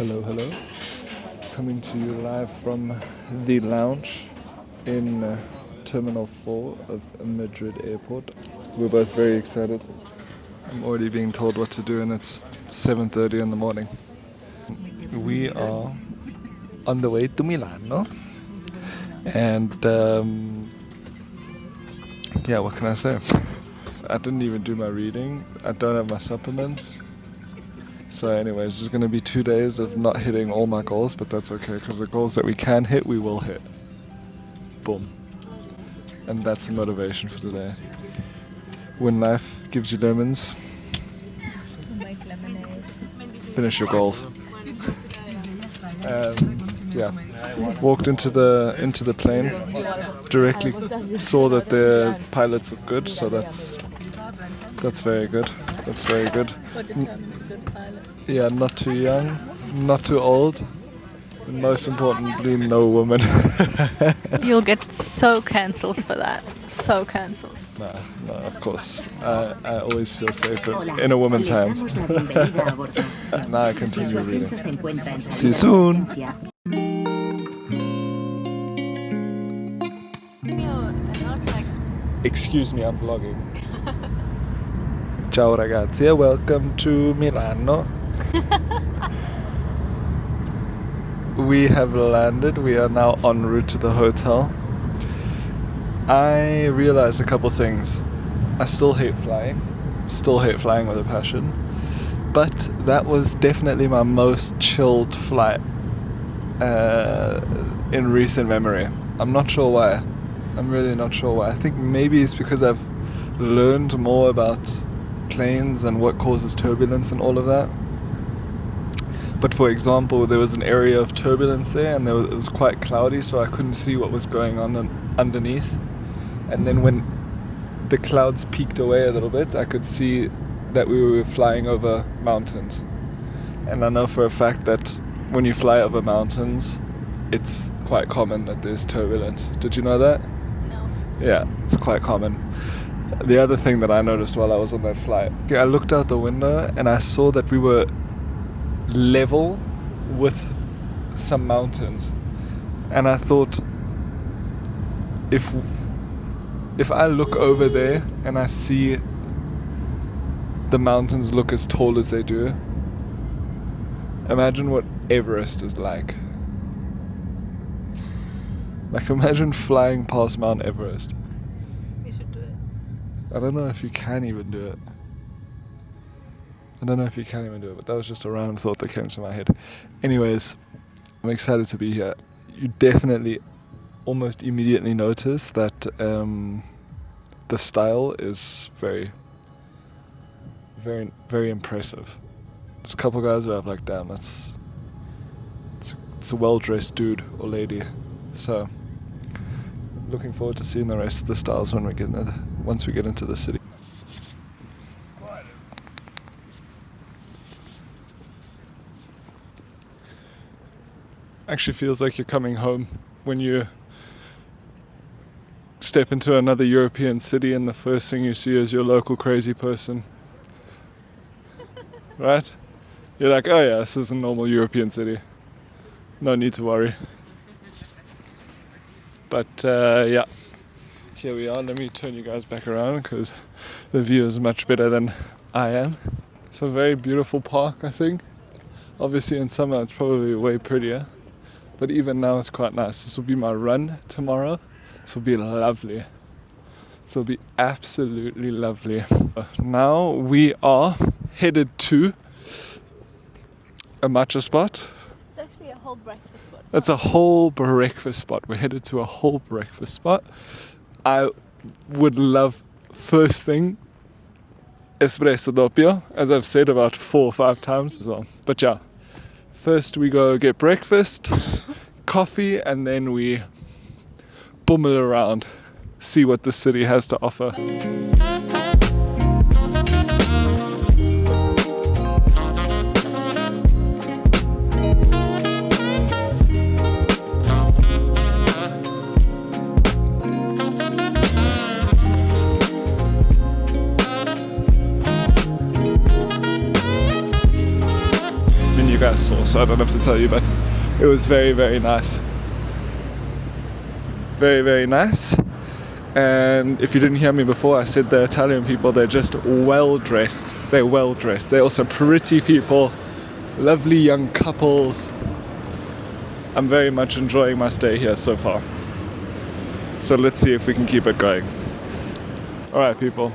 Hello, hello. Coming to you live from the lounge in Terminal 4 of Madrid Airport. We're both very excited. I'm already being told what to do and it's 7:30 in the morning. We are on the way to Milano. And yeah, what can I say? I didn't even do my reading. I don't have my supplements. So anyways, there's going to be 2 days of not hitting all my goals, but that's okay, because the goals that we can hit, we will hit. Boom. And that's the motivation for today. When life gives you lemons, Make lemonade. finish your goals. Yeah, walked into the plane, directly saw that the pilots look good, so that's very good. That's very good. What determines a good pilot? Yeah, not too young, not too old, and most importantly, no woman. You'll get so cancelled for that. So cancelled. No, of course. I always feel safer in a woman's hands. Now I continue reading. See you soon! Excuse me, I'm vlogging. Ciao ragazzi, welcome to Milano. We have landed, we are now en route to the hotel. I realized a couple things. I still hate flying with a passion, but that was definitely my most chilled flight in recent memory. I'm not sure why. I'm really not sure why. I think maybe it's because I've learned more about planes and what causes turbulence and all of that. But for example, there was an area of turbulence there and it was quite cloudy, so I couldn't see what was going on underneath. And then when the clouds peaked away a little bit, I could see that we were flying over mountains. And I know for a fact that when you fly over mountains, it's quite common that there's turbulence. Did you know that? No. Yeah, it's quite common. The other thing that I noticed while I was on that flight, I looked out the window and I saw that we were level with some mountains. And I thought, if I look over there and I see the mountains look as tall as they do, imagine what Everest is like. Like imagine flying past Mount Everest. We should do it. I don't know if you can even do it. But that was just a random thought that came to my head. Anyways, I'm excited to be here. You definitely almost immediately notice that the style is very, very, very impressive. There's a couple guys who have like, damn, it's a well-dressed dude or lady. So, looking forward to seeing the rest of the styles once we get into the city. Actually feels like you're coming home when you step into another European city and the first thing you see is your local crazy person. Right? You're like, oh yeah, this is a normal European city. No need to worry. But yeah, here we are. Let me turn you guys back around because the view is much better than I am. It's a very beautiful park, I think. Obviously in summer it's probably way prettier. But even now it's quite nice. This will be my run tomorrow. This will be lovely. This will be absolutely lovely. Now we are headed to a matcha spot. It's actually a whole breakfast spot. It's a whole breakfast spot. We're headed to a whole breakfast spot. I would love, first thing, espresso doppio, as I've said about 4 or 5 times as well. But yeah, first we go get breakfast, coffee, and then we bummel around, see what the city has to offer. guys saw, so I don't have to tell you, but it was very, very nice. Very, very nice. And if you didn't hear me before, I said the Italian people, they're just well dressed. They're well dressed. They're also pretty people, lovely young couples. I'm very much enjoying my stay here so far. So let's see if we can keep it going. Alright people,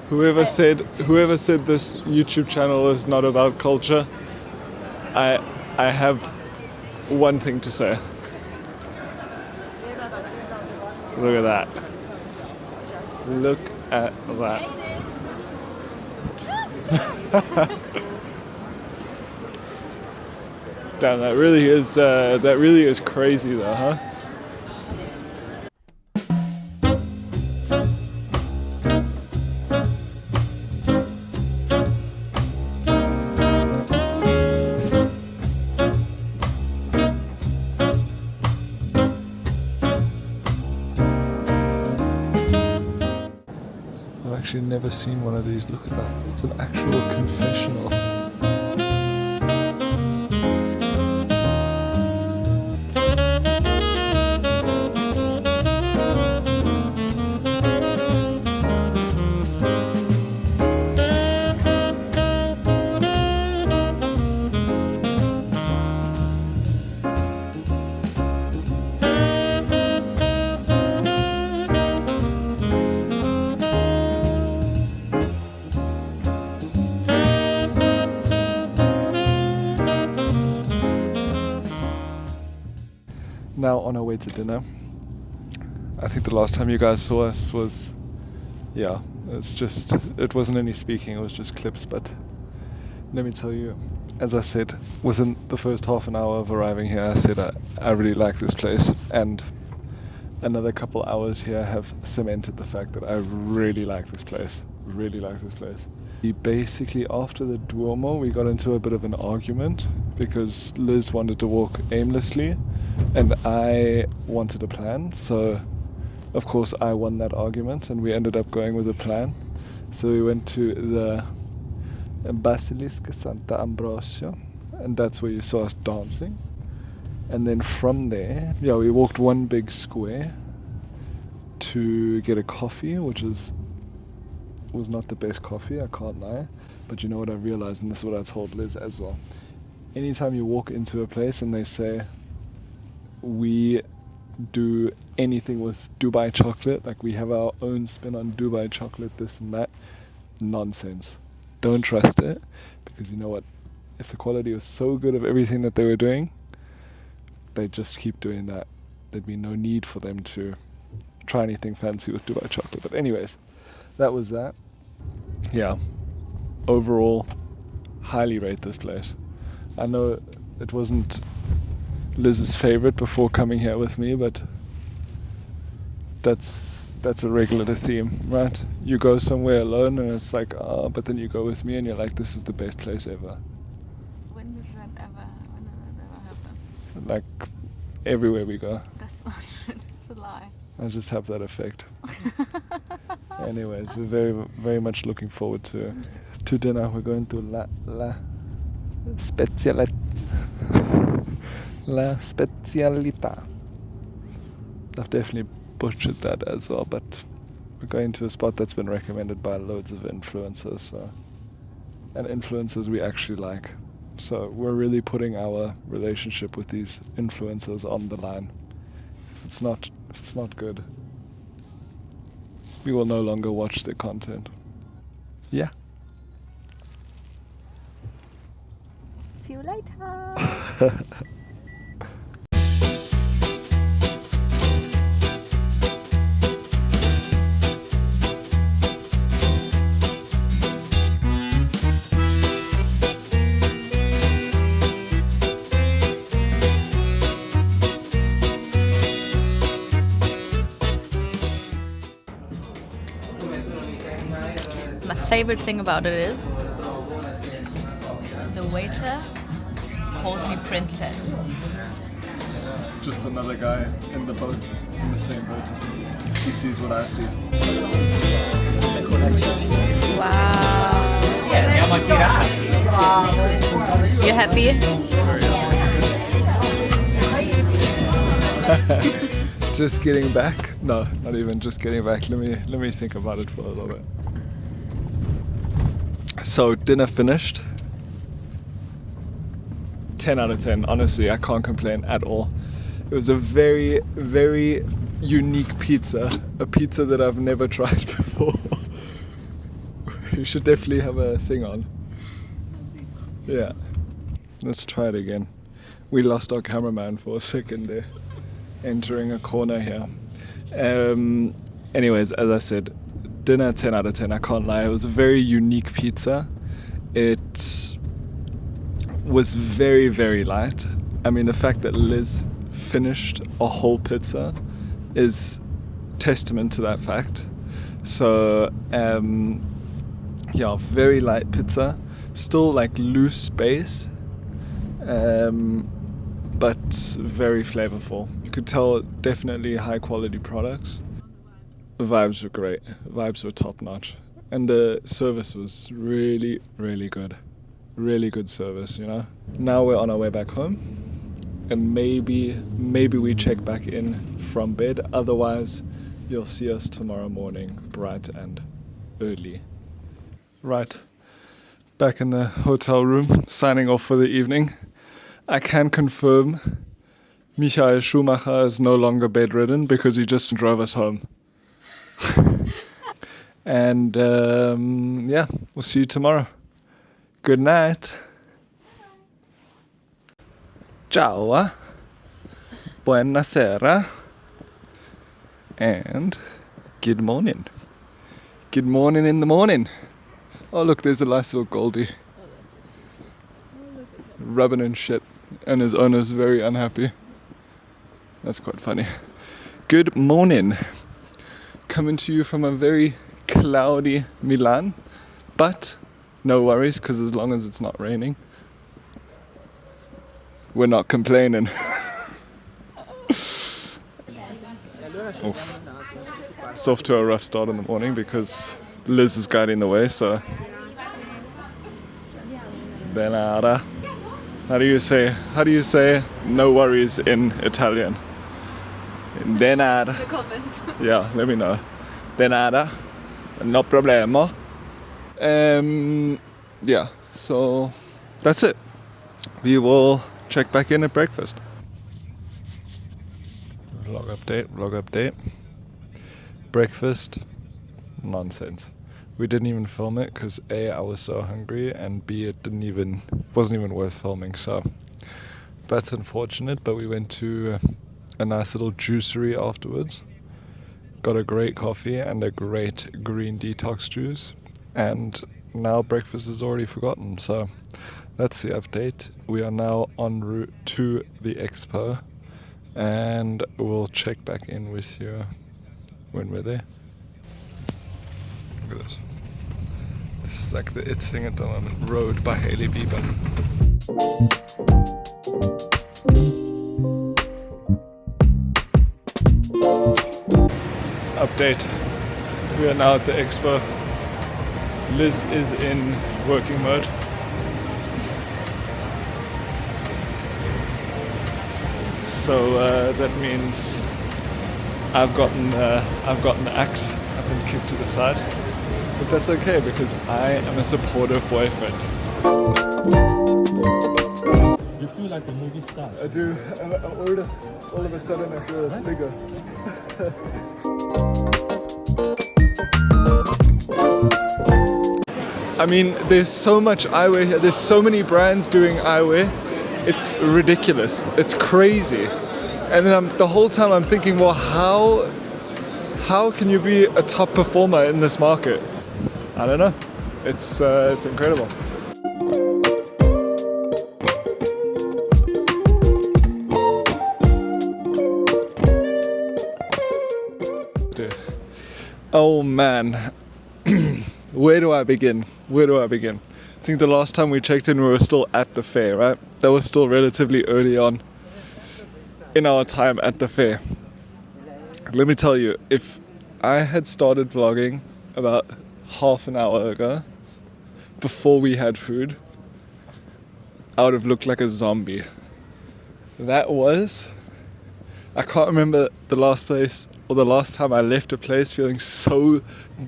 whoever said this YouTube channel is not about culture, I have one thing to say. Look at that. Look at that. Damn, that really is crazy though, huh? I've actually never seen one of these. Look at that. It's an actual confessional. Now on our way to dinner. I think the last time you guys saw us was, yeah, it wasn't any speaking, it was just clips, but let me tell you, as I said, within the first half an hour of arriving here, I said I really like this place, and another couple hours here have cemented the fact that I really like this place, We basically, after the Duomo, we got into a bit of an argument because Liz wanted to walk aimlessly and I wanted a plan. So, of course, I won that argument and we ended up going with a plan. So we went to the Basilica Santa Ambrosio, and that's where you saw us dancing. And then from there, yeah, we walked one big square to get a coffee, which was not the best coffee, I can't lie. But you know what I realized, and this is what I told Liz as well. Anytime you walk into a place and they say, we do anything with Dubai chocolate, like we have our own spin on Dubai chocolate, this and that, nonsense. Don't trust it, because you know what? If the quality was so good of everything that they were doing, they'd just keep doing that. There'd be no need for them to try anything fancy with Dubai chocolate. But anyways, that was that. Yeah, overall, highly rate this place. I know it wasn't Liz's favorite before coming here with me, but that's a regular theme, right? You go somewhere alone and it's like, oh, but then you go with me and you're like, this is the best place ever. When did that ever happen? Like, everywhere we go. That's not true. It's a lie. I just have that effect. Anyways, we're very, very much looking forward to dinner. We're going to La Specialità. La Specialità. I've definitely butchered that as well, but we're going to a spot that's been recommended by loads of influencers, and influencers we actually like. So we're really putting our relationship with these influencers on the line. If it's not good, we will no longer watch their content. Yeah. See you later. My favorite thing about it is the waiter calls me princess. Just another guy in the boat, in the same boat as me. He sees what I see. Wow. You happy? Just getting back. No, not even just getting back. Let me think about it for a little bit. So dinner finished. 10 out of 10. Honestly, I can't complain at all. It was a very, very unique pizza. A pizza that I've never tried before. You should definitely have a thing on. Yeah. Let's try it again. We lost our cameraman for a second there, entering a corner here. Anyways, as I said, dinner 10 out of 10. I can't lie. It was a very unique pizza. It was very, very light. I mean, the fact that Liz finished a whole pizza is testament to that fact. So, yeah, very light pizza. Still like loose base, but very flavorful. You could tell definitely high quality products. The vibes were great. Vibes were top notch. And the service was really, really good. Really good service, you know. Now we're on our way back home, and maybe we check back in from bed. Otherwise, you'll see us tomorrow morning, bright and early. Right, back in the hotel room, signing off for the evening. I can confirm Michael Schumacher is no longer bedridden because he just drove us home. And yeah, we'll see you tomorrow. Good night. Ciao. Buonasera. And good morning. Good morning in the morning. Oh look, there's a nice little Goldie. Rubbing and shit. And his owner's very unhappy. That's quite funny. Good morning. Coming to you from a very cloudy Milan. But no worries, because as long as it's not raining, we're not complaining. Oof. It's off to a rough start in the morning because Liz is guiding the way, so... De nada. How do you say no worries in Italian? De nada. The comments. Yeah, let me know. De nada. No problema. Yeah, so that's it. We will check back in at breakfast. Vlog update. Breakfast, nonsense. We didn't even film it because A, I was so hungry, and B, it wasn't even worth filming. So that's unfortunate. But we went to a nice little juicery afterwards. Got a great coffee and a great green detox juice. And now breakfast is already forgotten. So that's the update. We are now en route to the expo, and we'll check back in with you when we're there. Look at this. This is like the it thing at the moment. Road by Hailey Bieber. Update. We are now at the expo. Liz is in working mode. So that means I've gotten the axe. I've been kicked to the side, but that's okay because I am a supportive boyfriend. You feel like a movie star. I do. All of a sudden I feel bigger. I mean, there's so much eyewear here. There's so many brands doing eyewear. It's ridiculous. It's crazy. And then the whole time I'm thinking, well, how can you be a top performer in this market? I don't know. It's incredible. Dude. Oh man. Where do I begin? I think the last time we checked in, we were still at the fair, right? That was still relatively early on in our time at the fair. Let me tell you, if I had started vlogging about half an hour ago, before we had food, I would have looked like a zombie. I can't remember the last place or the last time I left a place feeling so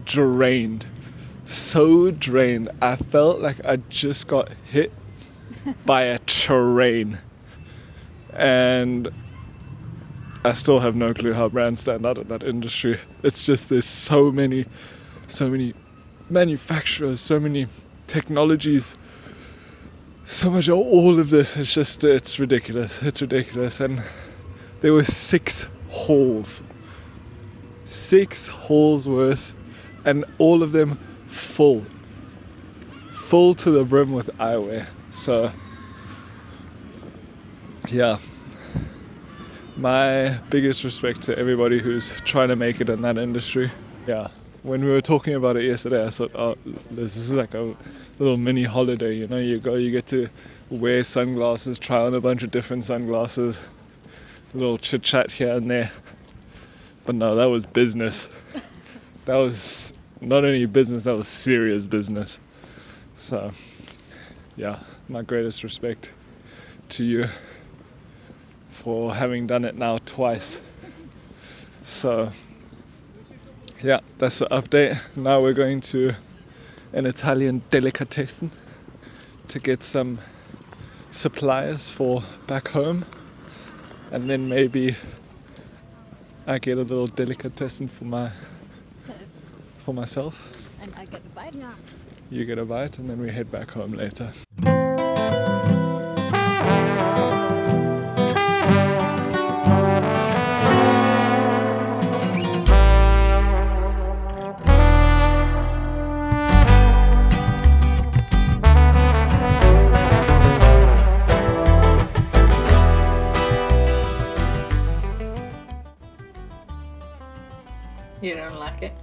drained. So drained. I felt like I just got hit by a train. And I still have no clue how brands stand out in that industry. It's just there's so many manufacturers, so many technologies, so much of all of this. It's ridiculous. It's ridiculous. And there were 6 halls. 6 halls worth, and all of them full to the brim with eyewear. So yeah, my biggest respect to everybody who's trying to make it in that industry. Yeah, when we were talking about it yesterday, I thought, oh, this is like a little mini holiday, you know. You get to wear sunglasses, try on a bunch of different sunglasses, a little chit chat here and there. But no, that was business. That was not only business, that was serious business. So yeah, my greatest respect to you for having done it now twice. So yeah, that's the update. Now we're going to an Italian delicatessen to get some supplies for back home, and then maybe I get a little delicatessen for myself. And I get a bite? Yeah. You get a bite, and then we head back home later. You don't like it?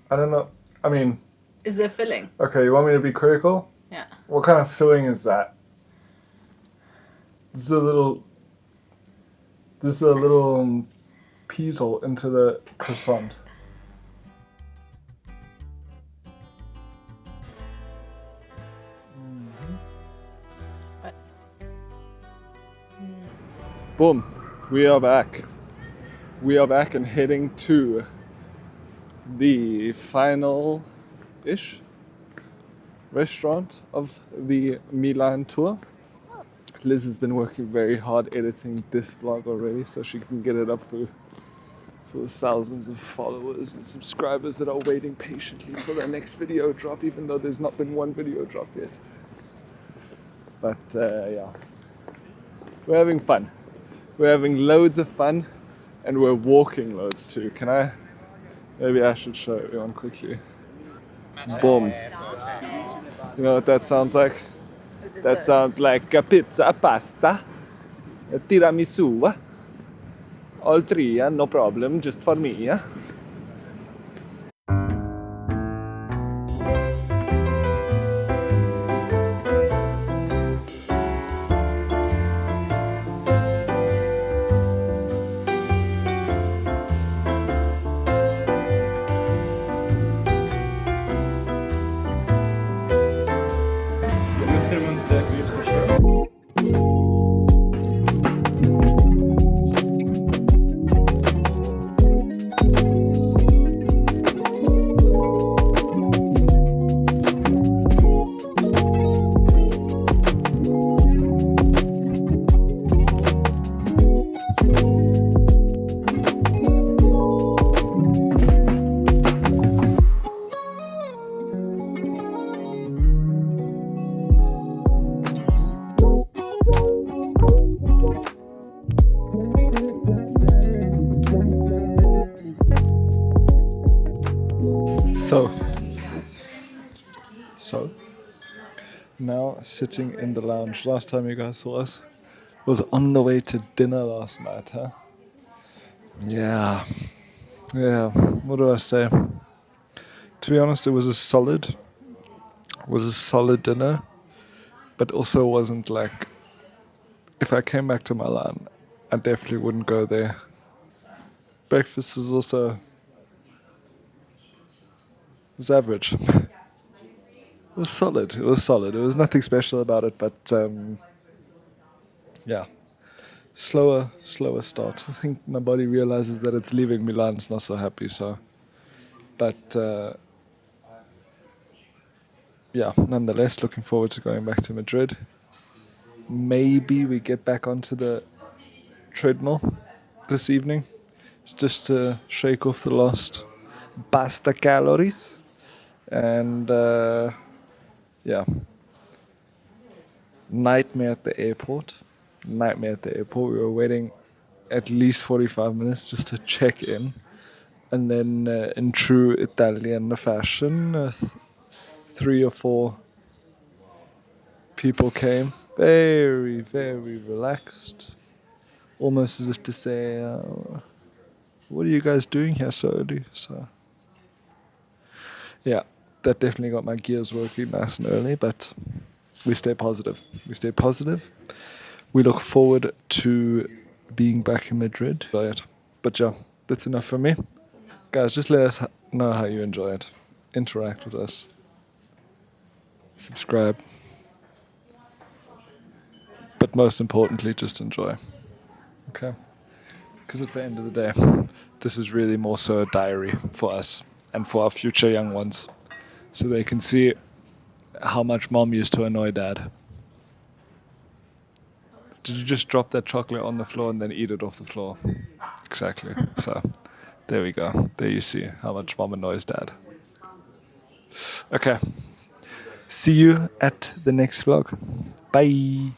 I don't know. I mean, Is there filling? okay, you want me to be critical? Yeah. What kind of filling is that? This is a little petal into the croissant. But Boom. We are back. We are back and heading to the final-ish restaurant of the Milan tour. Liz has been working very hard editing this vlog already so she can get it up for the thousands of followers and subscribers that are waiting patiently for the next video drop, even though there's not been one video drop yet. But yeah, we're having fun. We're having loads of fun, and we're walking loads too. Maybe I should show everyone quickly. Boom. You know what that sounds like? That sounds like a pizza, pasta, a tiramisu. All 3, yeah? No problem, just for me, yeah? So, now sitting in the lounge. Last time you guys saw us was on the way to dinner last night, huh? Yeah, what do I say? To be honest, it was a solid dinner, but also wasn't like, if I came back to Milan, I definitely wouldn't go there breakfast is also was average. It was solid. It was solid. It was nothing special about it, but yeah, slower start. I think my body realizes that it's leaving Milan. It's not so happy. So, but yeah, nonetheless, looking forward to going back to Madrid. Maybe we get back onto the treadmill this evening. It's just to shake off the last pasta calories. And yeah, nightmare at the airport. Nightmare at the airport. We were waiting at least 45 minutes just to check in. And then, in true Italian fashion, 3 or 4 people came. Very, very relaxed. Almost as if to say, what are you guys doing here so early? So, yeah, that definitely got my gears working nice and early, but we stay positive. We stay positive. We look forward to being back in Madrid. But yeah, that's enough for me. Guys, just let us know how you enjoy it. Interact with us. Subscribe. But most importantly, just enjoy. Okay? Because at the end of the day, this is really more so a diary for us and for our future young ones. So they can see how much mom used to annoy dad. Did you just drop that chocolate on the floor and then eat it off the floor? Exactly. So there we go. There you see how much mom annoys dad. Okay. See you at the next vlog. Bye.